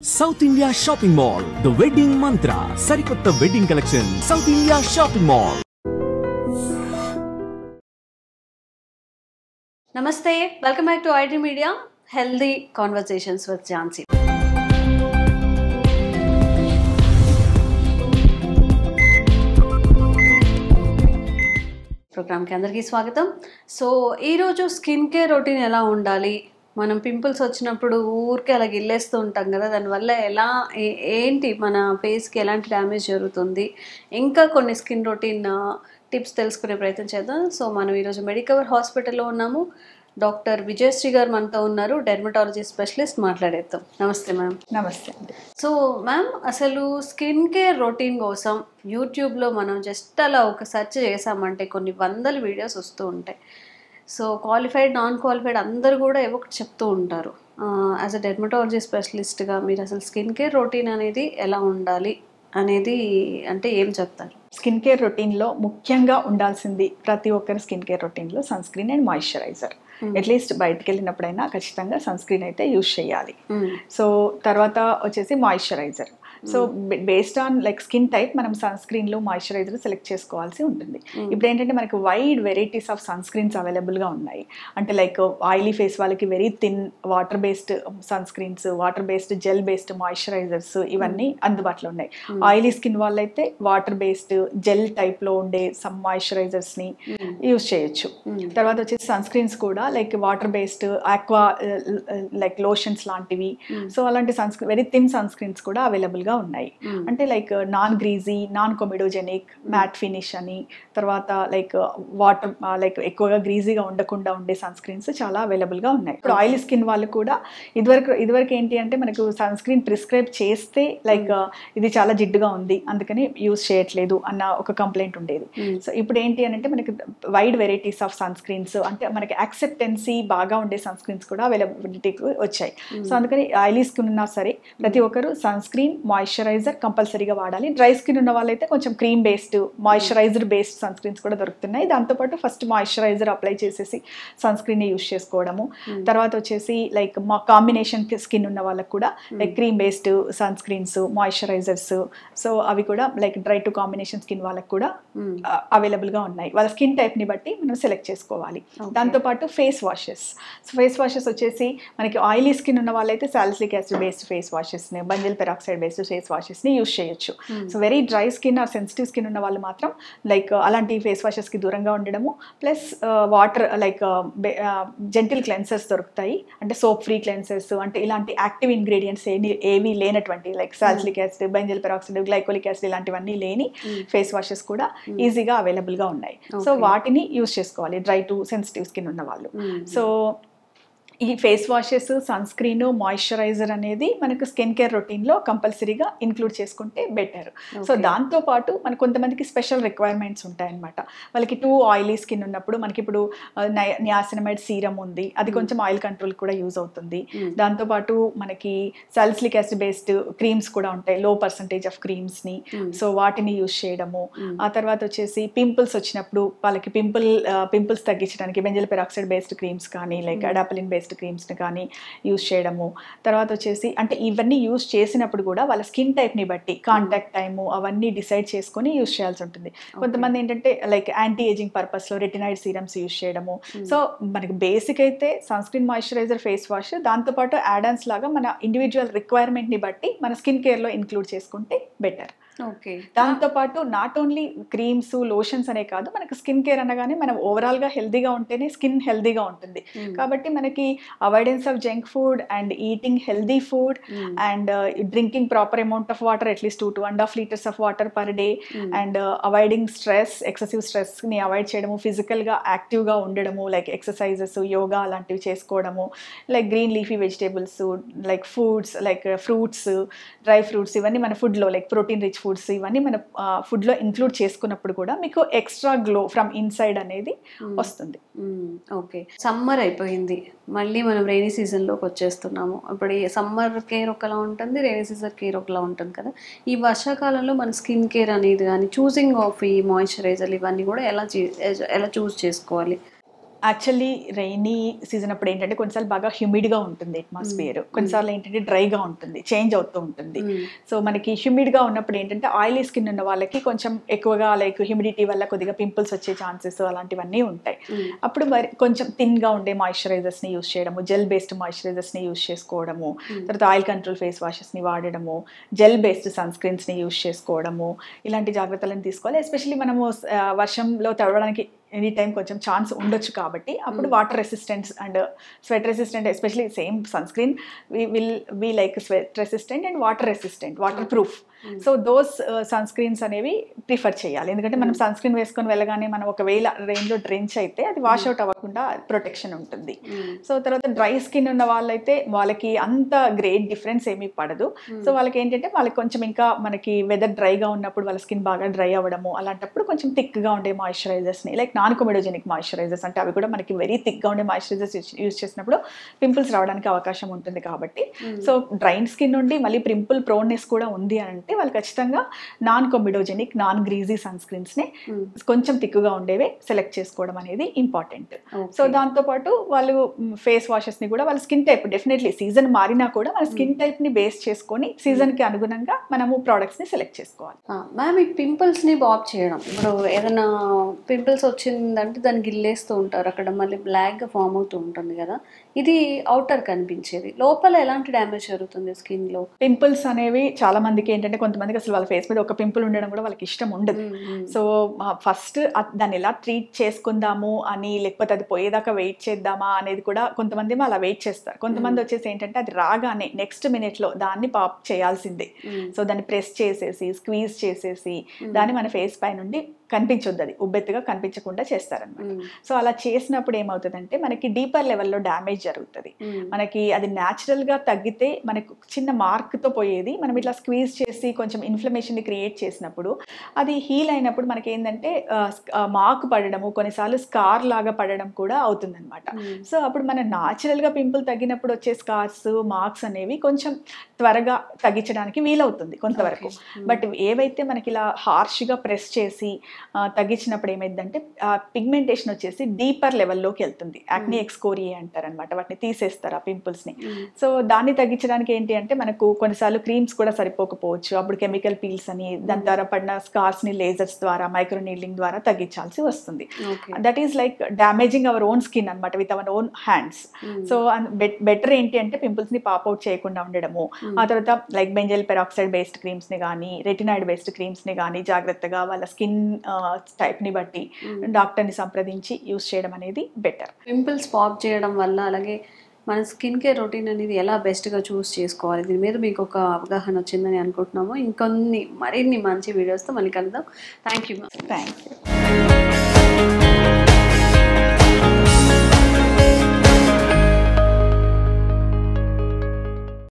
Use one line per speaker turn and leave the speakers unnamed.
South India Shopping Mall, The Wedding Mantra, Sarikotta Wedding Collection, South India Shopping Mall.
Namaste, welcome back to IT Media, Healthy Conversations with Jhansi. Program కి అందరికీ స్వాగతం. So ఈ రోజు skin care routine ఎలా ఉండాలి, మనం pimples వచ్చినప్పుడు ఊరికే అలా గిల్లేస్తూ ఉంటాం కదా, దానివల్ల ఎలా ఏంటి మన ఫేస్కి ఎలాంటి డ్యామేజ్ జరుగుతుంది, ఇంకా కొన్ని స్కిన్ రొటీన్ టిప్స్ తెలుసుకునే ప్రయత్నం చేద్దాం. సో మనం ఈరోజు మెడికవర్ హాస్పిటల్లో ఉన్నాము. డాక్టర్ విజయశ్రీ గారు మనతో ఉన్నారు, డెర్మటాలజీ స్పెషలిస్ట్. మాట్లాడేద్దాం. నమస్తే మ్యామ్.
నమస్తే అండి.
సో మ్యామ్, అసలు స్కిన్ కేర్ రొటీన్ కోసం యూట్యూబ్లో మనం జస్ట్ అలా ఒక సెర్చ్ చేసామంటే కొన్ని వందల వీడియోస్ వస్తూ ఉంటాయి. సో క్వాలిఫైడ్, నాన్ క్వాలిఫైడ్ అందరూ కూడా ఏవో ఒకటి చెప్తూ ఉంటారు. యాజ్ అ డెర్మటాలజీ స్పెషలిస్ట్గా మీరు అసలు స్కిన్ కేర్ రొటీన్ అనేది ఎలా ఉండాలి అనేది అంటే ఏం చెప్తారు?
స్కిన్ కేర్ రొటీన్లో ముఖ్యంగా ఉండాల్సింది ప్రతి ఒక్కరి స్కిన్ కేర్ రొటీన్లో sunscreen and moisturiser. At least బయటకు వెళ్ళినప్పుడైనా ఖచ్చితంగా సన్ స్క్రీన్ అయితే యూజ్ చేయాలి. సో తర్వాత వచ్చేసి moisturiser. So based on like skin type మనం సన్ స్క్రీన్లో మాయిశ్చరైజర్ సెలెక్ట్ చేసుకోవాల్సి ఉంటుంది. ఇప్పుడు ఏంటంటే మనకి wide varieties of sunscreens అవైలబుల్గా ఉన్నాయి. అంటే లైక్ ఆయిలీ ఫేస్ వాళ్ళకి very thin water based sunscreens, water based gel based moisturisers ఇవన్నీ అందుబాటులో ఉన్నాయి. ఆయిలీ స్కిన్ వాళ్ళైతే వాటర్ బేస్డ్ జెల్ టైప్లో ఉండే సమ్ మాయిశ్చరైజర్స్ని యూజ్ చేయొచ్చు. తర్వాత వచ్చేసి సన్ స్క్రీన్స్ కూడా like water based aqua like lotions లాంటివి. సో అలాంటి sunscreen very thin sunscreens కూడా అవైలబుల్గా ఉన్నాయి. అంటే like non greasy, non comedogenic, matte finish అని, తర్వాత లైక్ వాటర్ లైక్ ఎక్కువగా గ్రీజీగా ఉండకుండా ఉండే సన్ స్క్రీన్స్ చాలా అవైలబుల్గా ఉన్నాయి. ఇప్పుడు ఆయిలీ స్కిన్ వాళ్ళు కూడా ఇదివరకు ఏంటి అంటే మనకు సన్ స్క్రీన్ ప్రిస్క్రైబ్ చేస్తే లైక్ ఇది చాలా జిడ్డుగా ఉంది అందుకని యూజ్ చేయట్లేదు అన్న ఒక కంప్లైంట్ ఉండేది. సో ఇప్పుడు ఏంటి అని అంటే మనకి wide varieties of sunscreens, అంటే మనకి యాక్సెప్టెన్సీ బాగా ఉండే సన్ స్క్రీన్స్ కూడా అవైలబిలిటీకి వచ్చాయి. సో అందుకని ఆయిలీ స్కిన్ ఉన్నా సరే ప్రతి ఒక్కరు సన్ స్క్రీన్, మాయిశ్చరైజర్ కంపల్సరీగా వాడాలి. డ్రై స్కిన్ ఉన్న వాళ్ళైతే కొంచెం cream based, moisturiser based sunscreens కూడా దొరుకుతున్నాయి. దాంతోపాటు ఫస్ట్ మాయిశ్చరైజర్ అప్లై చేసేసి సన్ స్క్రీన్ యూజ్ చేసుకోవడము. తర్వాత వచ్చేసి లైక్ మా కాంబినేషన్ స్కిన్ ఉన్న వాళ్ళకి కూడా like cream based sunscreens, moisturisers, so అవి కూడా like dry to combination skin వాళ్ళకి కూడా అవైలబుల్గా ఉన్నాయి. వాళ్ళ స్కిన్ టైప్ని బట్టి మనం సెలెక్ట్ చేసుకోవాలి. దాంతోపాటు face washes. So face washes వచ్చేసి మనకి ఆయిలీ స్కిన్ ఉన్న వాళ్ళైతే సాలిసిలిక్ యాసిడ్ బేస్డ్ ఫేస్ వాషెస్ని, బెంజల్ పెరాక్సైడ్ బేస్డ్ ఫేస్ వాషెస్ని యూజ్ చేయొచ్చు. So very dry skin or sensitive skin ఉన్న వాళ్ళు మాత్రం లైక్ అలాంటి ఫేస్ వాషెస్కి దూరంగా ఉండడము. Plus water like gentle cleansers దొరుకుతాయి, అంటే సోప్ ఫ్రీ క్లెన్సర్స్, అంటే ఇలాంటి యాక్టివ్ ఇంగ్రీడియంట్స్ ఏవి లేనటువంటి like salicylic acid, benzoyl peroxide, glycolic acid ఇలాంటివన్నీ లేని ఫేస్ వాషెస్ కూడా ఈజీగా అవైలబుల్గా ఉన్నాయి. సో వాటిని యూజ్ చేసుకోవాలి డ్రై టు సెన్సిటివ్ స్కిన్ ఉన్న వాళ్ళు. సో ఈ face washes, sunscreen, moisturiser అనేది మనకు స్కిన్ కేర్ రొటీన్లో కంపల్సరీగా ఇంక్లూడ్ చేసుకుంటే బెటర్. సో దాంతోపాటు మనకు కొంతమందికి స్పెషల్ రిక్వైర్మెంట్స్ ఉంటాయన్నమాట. వాళ్ళకి టూ ఆయిలీ స్కిన్ ఉన్నప్పుడు మనకి ఇప్పుడు నియాసినమైడ్ సీరం ఉంది, అది కొంచెం ఆయిల్ కంట్రోల్ కూడా యూజ్ అవుతుంది. దాంతోపాటు మనకి సాలిసిలిక్ యాసిడ్ బేస్డ్ క్రీమ్స్ కూడా ఉంటాయి, లో పర్సంటేజ్ ఆఫ్ క్రీమ్స్ని. సో వాటిని యూజ్ చేయడము. ఆ తర్వాత వచ్చేసి పింపుల్స్ వచ్చినప్పుడు వాళ్ళకి పింపుల్స్ తగ్గించడానికి బెంజల్ పెరాక్సైడ్ బేస్డ్ క్రీమ్స్ కానీ లైక్ అడాప్లిన్ బేస్డ్ క్రీమ్స్ని కానీ యూజ్ చేయడము. తర్వాత వచ్చేసి అంటే ఇవన్నీ యూజ్ చేసినప్పుడు కూడా వాళ్ళ స్కిన్ టైప్ని బట్టి కాంటాక్ట్ టైము అవన్నీ డిసైడ్ చేసుకొని యూజ్ చేయాల్సి ఉంటుంది. కొంతమంది ఏంటంటే లైక్ యాంటీ ఏజింగ్ పర్పస్లో రెటినాయిడ్ సీరమ్స్ యూజ్ చేయడము. సో మనకి బేసిక్ అయితే sunscreen, moisturiser, face wash, దాంతోపాటు యాడాన్స్ లాగా మన ఇండివిజువల్ రిక్వైర్మెంట్ని బట్టి మన స్కిన్ కేర్లో ఇంక్లూడ్ చేసుకుంటే బెటర్.
ఓకే.
దాంతోపాటు నాట్ ఓన్లీ క్రీమ్స్, లోషన్స్ అనే కాదు, మనకు స్కిన్ కేర్ అనగానే మనం ఓవరాల్గా హెల్దీగా ఉంటేనే స్కిన్ హెల్దీగా ఉంటుంది. కాబట్టి మనకి avoidance of junk food and eating healthy food and drinking proper amount of water, at least 2.5 liters of water per day, and avoiding stress, excessive స్ట్రెస్ని అవాయిడ్ చేయడము, ఫిజికల్గా యాక్టివ్గా ఉండడము, లైక్ ఎక్సర్సైజెస్, యోగా అలాంటివి చేసుకోవడము, like green leafy vegetables, like foods like fruits, dry fruits, ఇవన్నీ మన ఫుడ్లో లైక్ ప్రోటీన్ రిచ్ ఫుడ్స్ ఇవన్నీ మన ఫుడ్లో ఇంక్లూడ్ చేసుకున్నప్పుడు కూడా మీకు ఎక్స్ట్రా గ్లో ఫ్రమ్ ఇన్సైడ్ అనేది వస్తుంది.
ఓకే. సమ్మర్ అయిపోయింది, మళ్ళీ మనం రైనీ సీజన్లోకి వచ్చేస్తున్నాము. ఇప్పుడు ఈ సమ్మర్ కేర్ ఒకలా ఉంటుంది, రైనీ సీజన్ కేర్ ఒకలా ఉంటుంది కదా. ఈ వర్షాకాలంలో మన స్కిన్ కేర్ అనేది కానీ చూసింగ్ ఆఫ్ ఈ మాయిశ్చరైజర్ ఇవన్నీ కూడా ఎలా చూస్ చేసుకోవాలి?
యాక్చువల్లీ రైనీ సీజన్ అప్పుడు ఏంటంటే కొన్నిసార్లు బాగా హ్యూమిడ్గా ఉంటుంది అట్మాస్ఫియర్, కొన్నిసార్లు ఏంటంటే డ్రైగా ఉంటుంది, చేంజ్ అవుతూ ఉంటుంది. సో మనకి హ్యూమిడ్గా ఉన్నప్పుడు ఏంటంటే ఆయిలీ స్కిన్ ఉన్న వాళ్ళకి కొంచెం ఎక్కువగా లైక్ హ్యూమిడిటీ వల్ల కొద్దిగా పింపుల్స్ వచ్చే ఛాన్సెస్ అలాంటివన్నీ ఉంటాయి. అప్పుడు మరి కొంచెం థిన్గా ఉండే మాయిశ్చరైజర్స్ని యూస్ చేయడము, జెల్ బేస్డ్ మాయిశ్చరైజర్స్ని యూస్ చేసుకోవడము, తర్వాత ఆయిల్ కంట్రోల్ ఫేస్ వాషెస్ని వాడడము, జెల్ బేస్డ్ సన్ స్క్రీన్స్ని యూస్ చేసుకోవడము, ఇలాంటి జాగ్రత్తలను తీసుకోవాలి. ఎస్పెషల్లీ మనము వర్షంలో తడవడానికి ఎనీ టైం కొంచెం ఛాన్స్ ఉండొచ్చు కాబట్టి అప్పుడు water resistant and sweat resistant, especially same sunscreen will be like sweat resistant and waterproof. So those sunscreens అనేవి ప్రిఫర్ చేయాలి. ఎందుకంటే మనం సన్ స్క్రీన్ వేసుకొని వెళ్ళగానే మనం ఒకవేళ రెయిన్లో డ్రెంచ్ అయితే అది వాష్ అవుట్ అవ్వకుండా ప్రొటెక్షన్ ఉంటుంది. సో తర్వాత డ్రై స్కిన్ ఉన్న వాళ్ళైతే వాళ్ళకి అంత గ్రేట్ డిఫరెన్స్ ఏమీ పడదు. సో వాళ్ళకి ఏంటంటే వాళ్ళకి కొంచెం ఇంకా మనకి వెదర్ డ్రైగా ఉన్నప్పుడు వాళ్ళ స్కిన్ బాగా డ్రై అవ్వడము, అలాంటప్పుడు కొంచెం థిక్గా ఉండే మాయిశ్చరైజర్స్ని లైక్ నాన్ కొమెడోజెనిక్ మాయిశ్చరైజర్స్ అంటే అవి కూడా మనకి వెరీ థిక్గా ఉండే మాయిశ్చరైజర్స్ యూజ్ చేసినప్పుడు పింపుల్స్ రావడానికి అవకాశం ఉంటుంది. కాబట్టి సో డ్రై స్కిన్ నుండి మళ్ళీ పింపుల్ ప్రోన్నెస్ కూడా ఉంది అని అంటే వాళ్ళు ఖచ్చితంగా నాన్ కొమెడోజెనిక్ నాన్ గ్రీజీ సన్ స్క్రీన్స్ని కొంచెం థిక్గా ఉండేవి సెలెక్ట్ చేసుకోవడం అనేది ఇంపార్టెంట్. సో దాంతోపాటు వాళ్ళు ఫేస్ వాషెస్ని కూడా వాళ్ళ స్కిన్ టైప్ డెఫినెట్లీ సీజన్ మారినా కూడా వాళ్ళ స్కిన్ టైప్ని బేస్ చేసుకొని సీజన్కి అనుగుణంగా మనము ప్రోడక్ట్స్ని సెలెక్ట్ చేసుకోవాలి.
మ్యామ్, ఈ పింపుల్స్ని బాబ్ చేయడం, ఇప్పుడు ఏదైనా పింపుల్స్ వచ్చిందంటే దాన్ని గిల్లేస్తూ ఉంటారు, అక్కడ మళ్ళీ బ్లాక్గా ఫామ్ అవుతూ ఉంటుంది కదా, ఇది అవుటర్ కనిపించేది, లోపల ఎలాంటి డ్యామేజ్ జరుగుతుంది స్కిన్లో?
పింపుల్స్ అనేవి చాలా మందికి ఏంటంటే కొంతమందికి అసలు వాళ్ళ ఫేస్ మీద ఒక పింపుల్ ఉండడం కూడా వాళ్ళకి ఇష్టం ఉండదు. సో ఫస్ట్ దాన్ని ఎలా ట్రీట్ చేసుకుందాము అని, లేకపోతే అది పోయేదాకా వెయిట్ చేద్దామా అనేది కూడా కొంతమంది అలా వెయిట్ చేస్తారు. కొంతమంది వచ్చేసి ఏంటంటే అది రాగానే నెక్స్ట్ మినిట్లో దాన్ని పాప్ చేయాల్సిందే. సో దాన్ని ప్రెస్ చేసేసి స్క్వీజ్ చేసేసి దాన్ని మన ఫేస్ పై నుండి కనిపించొద్దు, అది ఉబ్బెత్తుగా కనిపించకుండా చేస్తారనమాట. సో అలా చేసినప్పుడు ఏమవుతుందంటే మనకి డీపర్ లెవెల్లో డ్యామేజ్ జరుగుతుంది. మనకి అది న్యాచురల్గా తగ్గితే మనకు చిన్న మార్క్తో పోయేది, మనం ఇట్లా స్క్వీజ్ చేసి కొంచెం ఇన్ఫ్లమేషన్ని క్రియేట్ చేసినప్పుడు అది హీల్ అయినప్పుడు మనకి ఏంటంటే మార్క్ పడడము, కొన్నిసార్లు స్కార్ లాగా పడడం కూడా అవుతుందన్నమాట. సో అప్పుడు మన న్యాచురల్గా పింపుల్ తగ్గినప్పుడు వచ్చే స్కార్స్ మార్క్స్ అనేవి కొంచెం త్వరగా తగ్గించడానికి వీలవుతుంది కొంతవరకు. బట్ ఏవైతే మనకి ఇలా హార్ష్గా ప్రెస్ చేసి తగ్గించినప్పుడు ఏమైందంటే పిగ్మెంటేషన్ వచ్చేసి డీపర్ లెవెల్లోకి వెళ్తుంది. యాక్నీ ఎక్స్కోరియే అంటారనమాట, వాటిని తీసేస్తారు ఆ పింపుల్స్ని. సో దాన్ని తగ్గించడానికి ఏంటి అంటే మనకు కొన్నిసార్లు క్రీమ్స్ కూడా సరిపోకపోవచ్చు, అప్పుడు కెమికల్ పీల్స్ అని దాని ద్వారా పడిన స్కార్స్ని లేజర్స్ ద్వారా మైక్రో నీడ్లింగ్ ద్వారా తగ్గించాల్సి వస్తుంది. That is like damaging our own skin అనమాట with our own hands. So better ఏంటి అంటే పింపుల్స్ని పాప్అవుట్ చేయకుండా ఉండడము, ఆ తర్వాత లైక్ బెంజైల్ పెరాక్సైడ్ బేస్డ్ క్రీమ్స్ని కానీ రెటినాయిడ్ బేస్డ్ క్రీమ్స్ని కానీ జాగ్రత్తగా వాళ్ళ స్కిన్ టైప్ని బట్టి డాక్టర్ని సంప్రదించి యూస్ చేయడం అనేది బెటర్.
పింపుల్స్ పాప్ చేయడం వల్ల అలాగే మన స్కిన్ కేర్ రొటీన్ అనేది ఎలా బెస్ట్గా చూస్ చేసుకోవాలి, దీని మీద మీకు ఒక అవగాహన వచ్చిందని అనుకుంటున్నాము. మరిన్ని మంచి వీడియోస్తో మళ్ళీ కలుద్దాం. Thank you.
Thank you.